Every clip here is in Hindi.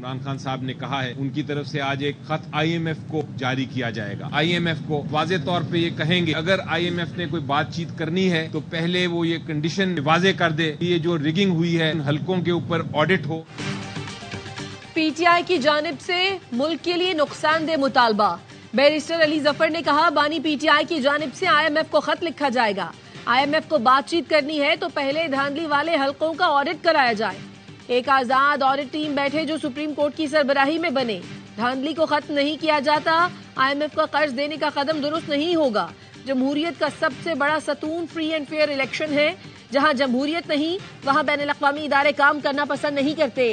इमरान खान साहब ने कहा है, उनकी तरफ से आज एक खत IMF को जारी किया जाएगा। IMF को वाज़े तौर पे ये कहेंगे, अगर IMF ने कोई बातचीत करनी है तो पहले वो ये कंडीशन वाज़े कर दे, ये जो रिगिंग हुई है इन हलकों के ऊपर ऑडिट हो। PTI की जानिब से मुल्क के लिए नुकसानदेह मुतालबा। बैरिस्टर अली जफर ने कहा, बानी PTI की जानिब से IMF को खत लिखा जाएगा। IMF को बातचीत करनी है तो पहले धांधली वाले हलकों का ऑडिट कराया जाए। एक आजाद ऑडिट टीम बैठे जो सुप्रीम कोर्ट की सरबराही में बने। धांधली को खत्म नहीं किया जाता, IMF का कर्ज देने का कदम दुरुस्त नहीं होगा। जमहूरियत का सबसे बड़ा सतून फ्री एंड फेयर इलेक्शन है। जहां जमहूरियत नहीं, वहां बैनुल-अक़वामी इदारे काम करना पसंद नहीं करते।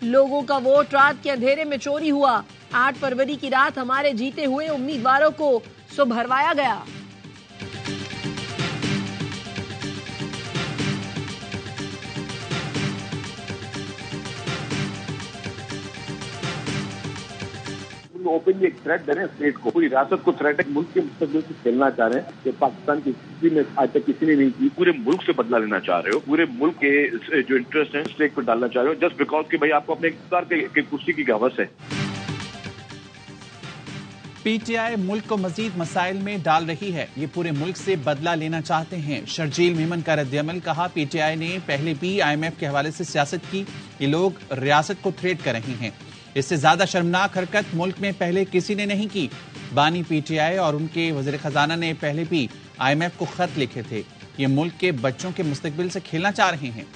लोगों का वोट रात के अंधेरे में चोरी हुआ। 8 फरवरी की रात हमारे जीते हुए उम्मीदवारों को सुभरवाया गया। ओपनली एक थ्रेट दे रहे हैं स्टेट को, पूरी रियासत को थ्रेट है। मुल्क के मुस्तकबिल से खेलना चाह रहे हैं कि पाकिस्तान की हिस्ट्री में आज तक किसी ने नहीं की। पूरे मुल्क से बदला लेना चाह रहे हो, पूरे मुल्क के जो इंटरेस्ट है स्टेट पर डालना चाह रहे हो, जस्ट बिकॉज कि भाई आपको अपने इख्तियार के कुर्सी की हवस है। PTI मुल्क को मजीद मसाइल में डाल रही है। ये पूरे मुल्क से बदला लेना चाहते हैं। शर्जील मेमन का रद्द-ए-अमल, कहा PTI ने पहले भी IMF के हवाले से सियासत की। ये लोग रियासत को थ्रेट कर रहे हैं। इससे ज्यादा शर्मनाक हरकत मुल्क में पहले किसी ने नहीं की। बानी PTI और उनके वज़ीर खजाना ने पहले भी IMF को खत लिखे थे। ये मुल्क के बच्चों के मुस्तकबिल से खेलना चाह रहे हैं।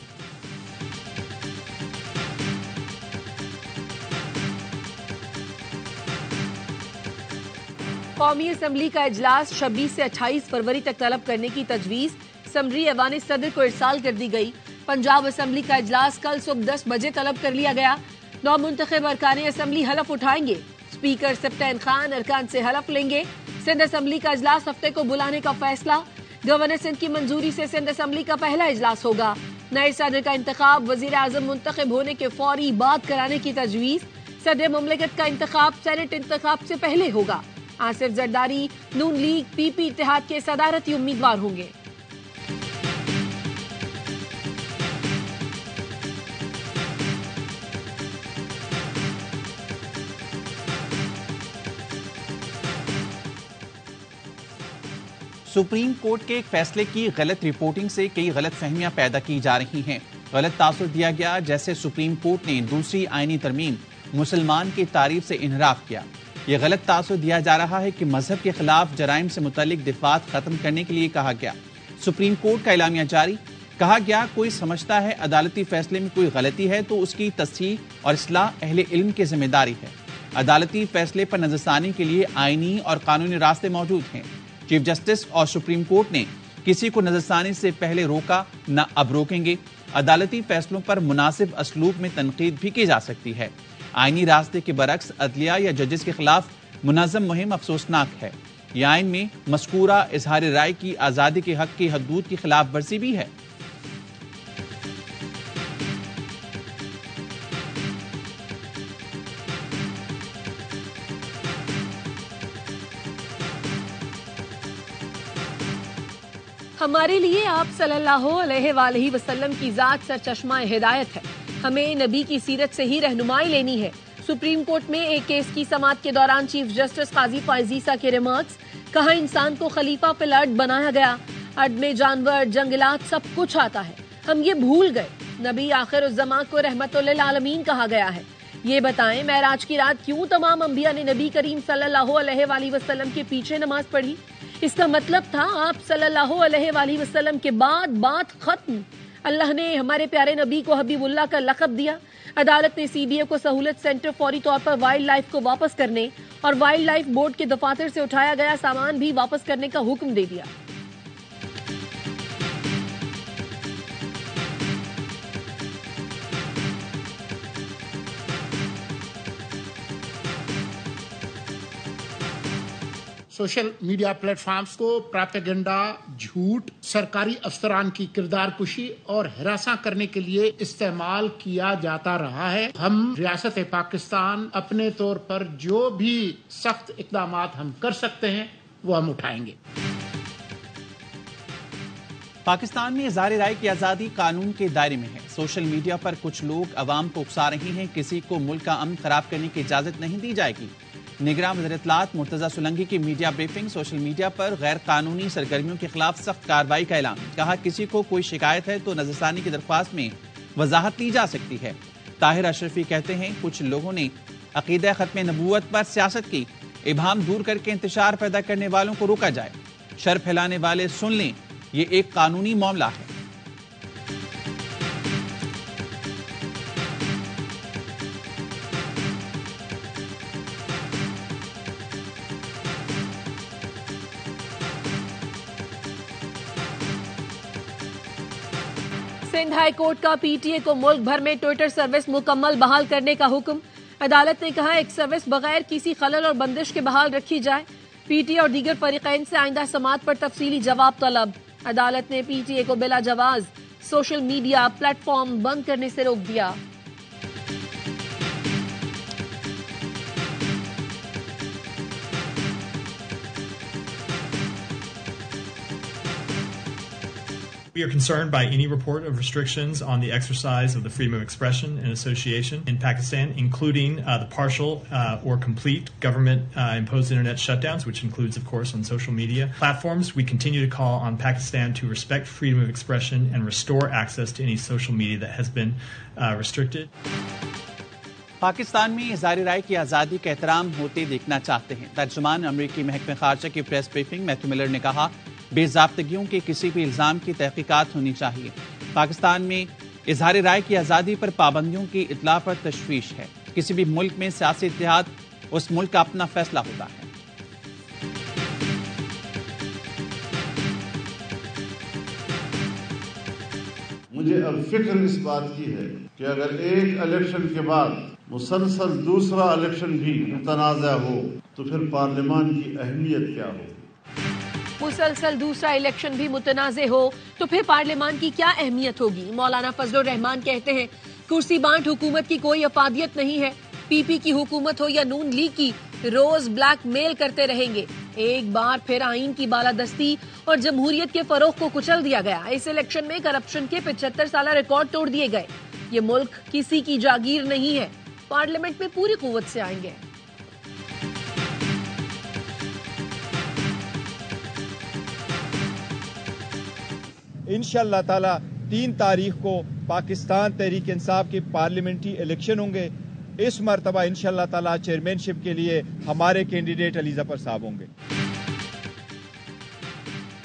कौमी असम्बली का इजलास 26 से 28 फरवरी तक तलब करने की तजवीज समरी ऐवान सदर को इरसाल कर दी गई। पंजाब असम्बली का इजलास कल सुबह 10 बजे तलब कर लिया गया। नौमुंतखब अरकान असम्बली हलफ उठाएंगे। स्पीकर सप्तान खान अरकान से हलफ लेंगे। सिंध असम्बली का इजलास हफ्ते को बुलाने का फैसला। गवर्नर सिंध की मंजूरी से सिंध असम्बली का पहला इजलास होगा। नए सदर का इंतखाब वजीर आजम मुंतखब होने के फौरी बाद कराने की तजवीज। सदर मुमलिकत का इंतखाब सेनेट इंतखाब से पहले होगा। आसिफ जरदारी नून लीग PP इत्तेहाद के सदारती उम्मीदवार होंगे। सुप्रीम कोर्ट के एक फैसले की गलत रिपोर्टिंग से कई गलत फहमियां पैदा की जा रही हैं। गलत तासुर दिया गया, जैसे सुप्रीम कोर्ट ने दूसरी आईनी तरमीम मुसलमान की तारीफ से इनहराफ किया। यह गलत तासुर दिया जा रहा है कि मजहब के खिलाफ जराइम से मुतल्लिक दिफात खत्म करने के लिए कहा गया। सुप्रीम कोर्ट का एलामिया जारी, कहा गया कोई समझता है अदालती फैसले में कोई गलती है तो उसकी तस्हीह और इस्लाह अहले इल्म की जिम्मेदारी है। अदालती फैसले पर नजरसानी के लिए आईनी और कानूनी रास्ते मौजूद हैं। चीफ जस्टिस और सुप्रीम कोर्ट ने किसी को नजरसानी से पहले रोका, न अब रोकेंगे। अदालती फैसलों पर मुनासिब असलूब में तनकीद भी की जा सकती है। आईनी रास्ते के बरक्स अदलिया या जजेस के खिलाफ मुनज़्ज़म मुहिम अफसोसनाक है। यह आइन में मज़कूरा इजहार राय की आज़ादी के हक की हदूद की खिलाफ वर्जी भी है। हमारे लिए आप सल्लल्लाहु अलैहि वसल्लम की जात सरचश्मा हिदायत है। हमें नबी की सीरत से ही रहनुमाई लेनी है। सुप्रीम कोर्ट में एक केस की समाअत के दौरान चीफ जस्टिस काजी फायजीसा के रिमार्क्स, कहा इंसान को खलीफा पे लर्ड बनाया गया। अर्द में जानवर, जंगलात सब कुछ आता है, हम ये भूल गए। नबी आखिरुज़्ज़मा को रहमतुल आलमीन कहा गया है। ये बताएं मेराज की रात क्यों तमाम अंबिया ने नबी करीम सल्लल्लाहु अलैहि वसल्लम के पीछे नमाज पढ़ी? इसका मतलब था आप सल्लल्लाहु अलैहि वसल्लम के बाद बात खत्म। अल्लाह ने हमारे प्यारे नबी को हबीबुल्लाह का लक़ब दिया। अदालत ने CBA को सहूलत सेंटर फौरी तौर पर वाइल्ड लाइफ को वापस करने और वाइल्ड लाइफ बोर्ड के दफातर से उठाया गया सामान भी वापस करने का हुक्म दे दिया। सोशल मीडिया प्लेटफॉर्म्स को प्रोपेगेंडा, झूठ, सरकारी अफसरान की किरदार कुशी और हिरासा करने के लिए इस्तेमाल किया जाता रहा है। हम रियासत पाकिस्तान अपने तौर पर जो भी सख्त इक़दामात हम कर सकते हैं वो हम उठाएंगे। पाकिस्तान में इज़हार राय की आज़ादी कानून के दायरे में है। सोशल मीडिया पर कुछ लोग अवाम को उकसा रहे हैं, किसी को मुल्क का अमन खराब करने की इजाजत नहीं दी जाएगी। निगरान वज़ीर इत्तलात मुर्तज़ा सुलंगी की मीडिया ब्रीफिंग। सोशल मीडिया पर गैर कानूनी सरगर्मियों के खिलाफ सख्त कार्रवाई का ऐलान। कहा, किसी को कोई शिकायत है तो नजरसानी की दरख्वास्त में वजाहत ली जा सकती है। ताहिर अशरफी कहते हैं, कुछ लोगों ने अकीदा खत्म नबूवत पर सियासत की, इबहम दूर करके इंतशार पैदा करने वालों को रोका जाए। शर फैलाने वाले सुन लें, ये एक कानूनी मामला है। सिंध हाई कोर्ट का पीटीए को मुल्क भर में ट्विटर सर्विस मुकम्मल बहाल करने का हुक्म। अदालत ने कहा, एक सर्विस बगैर किसी खलल और बंदिश के बहाल रखी जाए। पीटीए और दीगर फरीकैन से आइंदा समात पर तफसीली जवाब तलब। अदालत ने पीटीए को बिला जवाज सोशल मीडिया प्लेटफॉर्म बंद करने से रोक दिया। We are concerned by any report of restrictions on the exercise of the freedom of expression and association in Pakistan, including the partial or complete government-imposed internet shutdowns, which includes, of course, on social media platforms. We continue to call on Pakistan to respect freedom of expression and restore access to any social media that has been restricted. Pakistan में इज़हार राय की आज़ादी का एहतराम होते देखना चाहते हैं। तर्जुमान अमरीकी महकमे खारजा की प्रेस ब्रीफिंग। मैथ्यू मिलर ने कहा, बेज़ाब्तगियों के किसी भी इल्ज़ाम की तहकीकात होनी चाहिए। पाकिस्तान में इज़हार राय की आज़ादी पर पाबंदियों की इत्ला पर तशवीश है। किसी भी मुल्क में सियासी इत्तेहाद उस मुल्क का अपना फैसला होता है। मुझे अब फिक्र इस बात की है कि अगर एक इलेक्शन के बाद मुसलसल दूसरा इलेक्शन भी मुतनाज़ा हो तो फिर पार्लियामान की अहमियत क्या हो। मुसलसल दूसरा इलेक्शन भी मुतनाज़े हो तो फिर पार्लियामान की क्या अहमियत होगी। मौलाना फजलुर रहमान कहते हैं, कुर्सी बांट हुकूमत की कोई अफादियत नहीं है। पीपी की हुकूमत हो या नून लीग की, रोज ब्लैकमेल करते रहेंगे। एक बार फिर आईन की बालादस्ती और जमहूरियत के फरोग को कुचल दिया गया। इस इलेक्शन में करप्शन के 75 साल रिकॉर्ड तोड़ दिए गए। ये मुल्क किसी की जागीर नहीं है। पार्लियामेंट में पूरी कुव्वत से आएंगे। इंशाअल्लाह ताला 3 तारीख को पाकिस्तान तहरीक इंसाफ के पार्लियामेंट्री इलेक्शन होंगे। इस मरतबा इंशाअल्लाह ताला चेयरमैनशिप के लिए हमारे कैंडिडेट अली जफर साहब होंगे।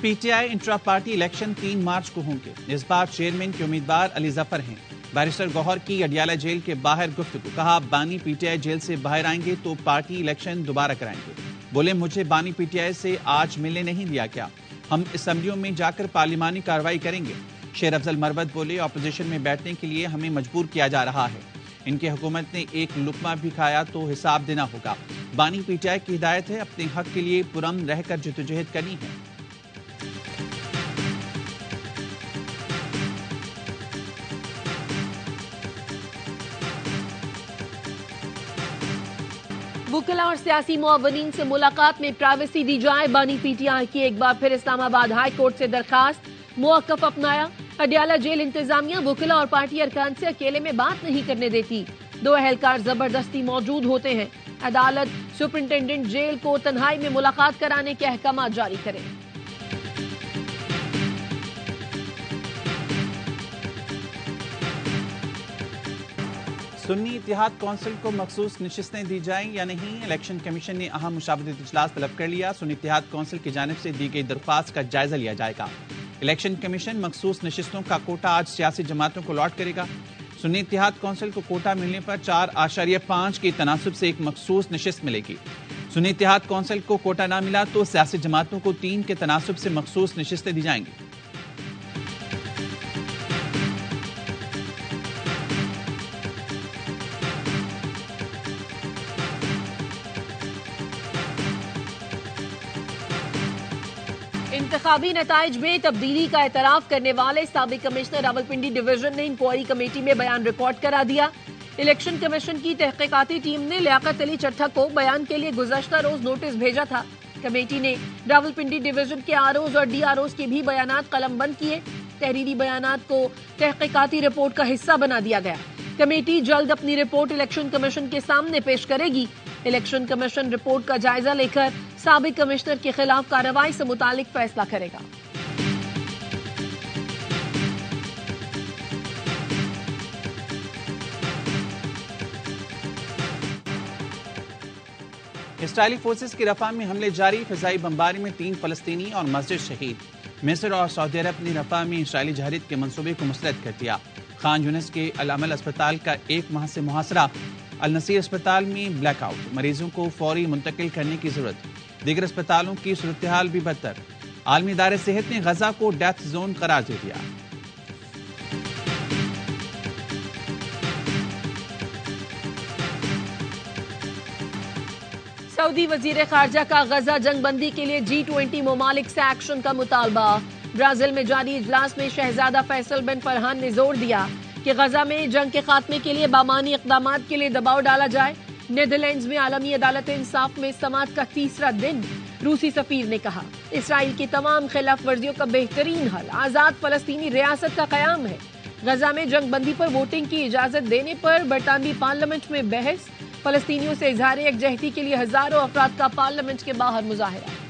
पीटीआई इंट्रा पार्टी इलेक्शन 3 मार्च को होंगे। इस बार चेयरमैन के उम्मीदवार अली जफर हैं। बैरिस्टर गौहर की अडियाला जेल के बाहर गुफ्तगू। कहा, बानी पीटीआई जेल से बाहर आएंगे तो पार्टी इलेक्शन दोबारा कराएंगे। बोले, मुझे बानी पीटीआई से आज मिलने नहीं दिया गया, हम असम्बलियों में जाकर पार्लिमानी कार्रवाई करेंगे। शेर अफजल मरवत बोले, ऑपोजिशन में बैठने के लिए हमें मजबूर किया जा रहा है। इनकी हुकूमत ने एक लुकमा भी खाया तो हिसाब देना होगा। बानी पीटीआई की हिदायत है, अपने हक के लिए पुरअमन रहकर जद्दोजहद करनी है। वुकला और सियासी मुअव्वनीन से मुलाकात में प्राइवेसी दी जाए। बानी पीटीआई की एक बार फिर इस्लामाबाद हाई कोर्ट से दरखास्त। मुवक्कफ अपनाया। अडियाला जेल इंतजामिया वुकला और पार्टी अरकान से अकेले में बात नहीं करने देती। 2 अहलकार जबरदस्ती मौजूद होते हैं। अदालत सुपरिंटेंडेंट जेल को तन्हाई में मुलाकात कराने के अहकाम जारी करें। सुन्नी इत्तेहाद कौंसिल को मखसूस नशिस्तें दी जाएं या नहीं, इलेक्शन कमीशन ने अहम मुशावरती इजलास तलब कर लिया। सुन्नी इत्तेहाद कौंसिल की जानिब से दी गई दरख्वास्त का जायजा लिया जाएगा। इलेक्शन कमीशन मखसूस नशिस्तों का कोटा आज सियासी जमातों को लॉट करेगा। सुन्नी इत्तेहाद कौंसिल को कोटा मिलने पर 4.5 के तनासुब से एक मखसूस नशिस्त मिलेगी। सुन्नी इत्तेहाद कौंसिल को कोटा ना मिला तो सियासी जमातों को 3 के तनासुब से मखसूस नशिस्तें दी जाएंगी। इंतखाबी नताइज में तब्दीली का एतराफ करने वाले साबिक कमिश्नर रावलपिंडी डिवीजन ने इंक्वायरी कमेटी में बयान रिकॉर्ड करा दिया। इलेक्शन कमीशन की तहकीकाती टीम ने लियाकत अली चट्ठा को बयान के लिए गुज़श्ता रोज नोटिस भेजा था। कमेटी ने रावलपिंडी डिवीजन के आरओज और डीआरओज के भी बयानात कलमबंद किए। तहरीरी बयानात को तहकीकाती रिपोर्ट का हिस्सा बना दिया गया। कमेटी जल्द अपनी रिपोर्ट इलेक्शन कमीशन के सामने पेश करेगी। इलेक्शन कमीशन रिपोर्ट का जायजा लेकर साबिक कमिश्नर के खिलाफ कार्रवाई से मुतालिक फैसला करेगा। इसराइली फोर्सेस की रफा में हमले जारी, फिजाई बमबारी में 3 फलस्तीनी और मस्जिद शहीद। मिस्र और सऊदी अरब ने रफा में इसराइली जहरीत के मंसूबे को मुस्तरद कर दिया। खान यूनिस के अल अमल अस्पताल का 1 माह से मुहासरा। अल नसीर अस्पताल में ब्लैकआउट, मरीजों को फौरी मुंतकिल करने की जरूरत। दीगर अस्पतालों की सूरत हाल भी बदतर। आलमी इदारे सेहत ने गजा को डेथ जोन करार दे दिया। सऊदी वजीर खारजा का गजा जंगबंदी के लिए G20 ममालिक से एक्शन का मुतालबा। ब्राजील में जारी इजलास में शहजादा फैसल बिन फरहान ने जोर दिया कि गजा में जंग के खात्मे के लिए बामानी इक़दाम के लिए दबाव डाला जाए। नीदरलैंड्स में आलमी अदालत इंसाफ में समाअत का 3रा दिन। रूसी सफीर ने कहा, इसराइल की तमाम खिलाफ वर्जियों का बेहतरीन हल आजाद फलस्तीनी रियासत का कयाम है। गजा में जंगबंदी पर वोटिंग की इजाजत देने पर बरतानवी पार्लियामेंट में बहस। फलस्तीनियों से इजहार यकजहती के लिए हजारों अफराद का पार्लियामेंट के बाहर मुजाहिरा।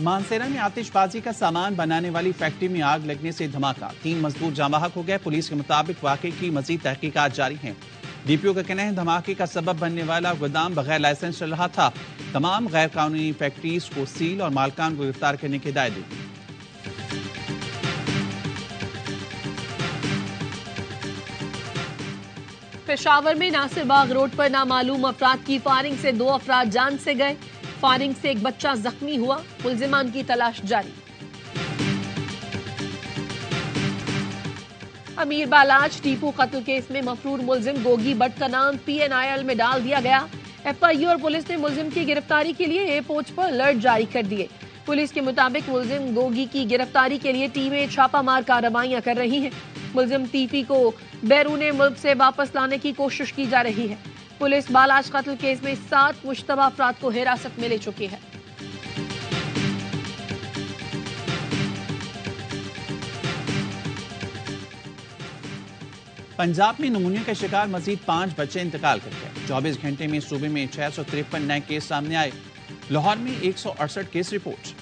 मानसेरा में आतिशबाजी का सामान बनाने वाली फैक्ट्री में आग लगने से धमाका, 3 मजदूर जाँ बहक हो गए। पुलिस के मुताबिक वाकई की मजीद तहकीकात जारी है। डीपीओ का कहना है धमाके का सबब बनने वाला गोदाम बगैर लाइसेंस चल रहा था। तमाम गैर कानूनी फैक्ट्रीज को सील और मालकान को गिरफ्तार करने की हिदायत दी। पेशावर में नासिर बाग रोड पर नामालूम अफराद की फायरिंग से 2 अफराद जान से गए। फायरिंग से एक बच्चा जख्मी हुआ। मुल्जिमान की तलाश जारी। अमीर बालाज टीपू कत्ल केस में मफरूर मुल्जिम गोगी भट्ट का नाम PNIL में डाल दिया गया। FIU और पुलिस ने मुल्जिम की गिरफ्तारी के लिए एयरपोर्ट पर अलर्ट जारी कर दिए। पुलिस के मुताबिक मुल्जिम गोगी की गिरफ्तारी के लिए टीमें छापामार कार्रवाइयां कर रही हैं। मुल्जिम टीपी को बैरून मुल्क से वापस लाने की कोशिश की जा रही है। पुलिस बालाज कत्ल केस में 7 मुश्तबा अफराद को हिरासत में ले चुकी है। पंजाब में नमूनिया का शिकार मजीद 5 बच्चे इंतकाल कर गए। 24 घंटे में सूबे में 653 नए केस सामने आए। लाहौर में 168 केस रिपोर्ट।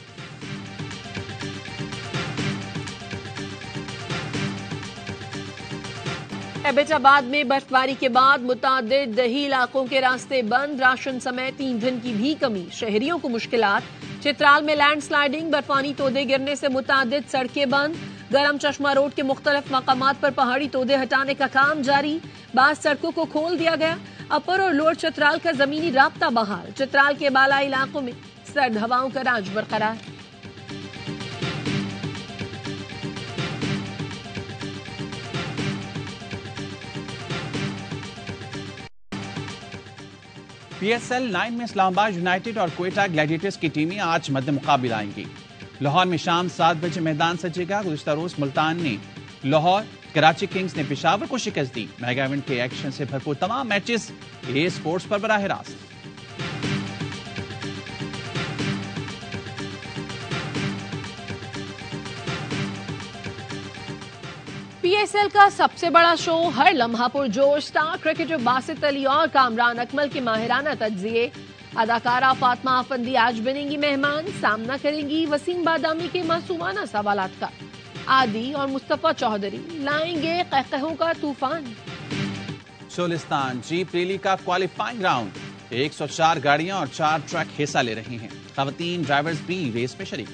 एबटाबाद में बर्फबारी के बाद मुतादिद दही इलाकों के रास्ते बंद। राशन समेत ईंधन की भी कमी, शहरियों को मुश्किलात। चित्राल में लैंडस्लाइडिंग, बर्फानी तोदे गिरने से मुतादिद सड़कें बंद। गरम चश्मा रोड के मुख्तलिफ मकामात पर पहाड़ी तोदे हटाने का काम जारी। बाज़ सड़कों को खोल दिया गया। अपर और लोअर चित्राल का जमीनी राब्ता बहाल। चित्राल के बालाई इलाकों में सर्द हवाओं का राज बरकरार। PSL 9 में इस्लामाबाद यूनाइटेड और क्वेटा ग्लैडिएटर्स की टीमें आज मध्य मुकाबला आएंगी। लाहौर में शाम 7 बजे मैदान सजेगा। गुज़िश्ता रोज मुल्तान ने लाहौर, कराची किंग्स ने पेशावर को शिकस्त दी। मेगा इवेंट के एक्शन से भरपूर तमाम मैचेस ए स्पोर्ट्स पर बराह रास्त। PSL का सबसे बड़ा शो, हर लम्हा पुरजोश। स्टार क्रिकेटर बासित अली और कामरान अकमल के माहिराना तज्जिए। अदाकारा फातिमा आफंदी आज बनेंगी मेहमान। सामना करेंगी वसीम बादामी के मासूमाना सवालात का। आदि और मुस्तफा चौधरी लाएंगे कहकहों का तूफान। सोलिस्तान जीप रैली का क्वालिफाइंग राउंड, 104 गाड़ियां और 4 ट्रक हिस्सा ले रही हैं। खवातीन ड्राइवर्स भी रेस में शरीक।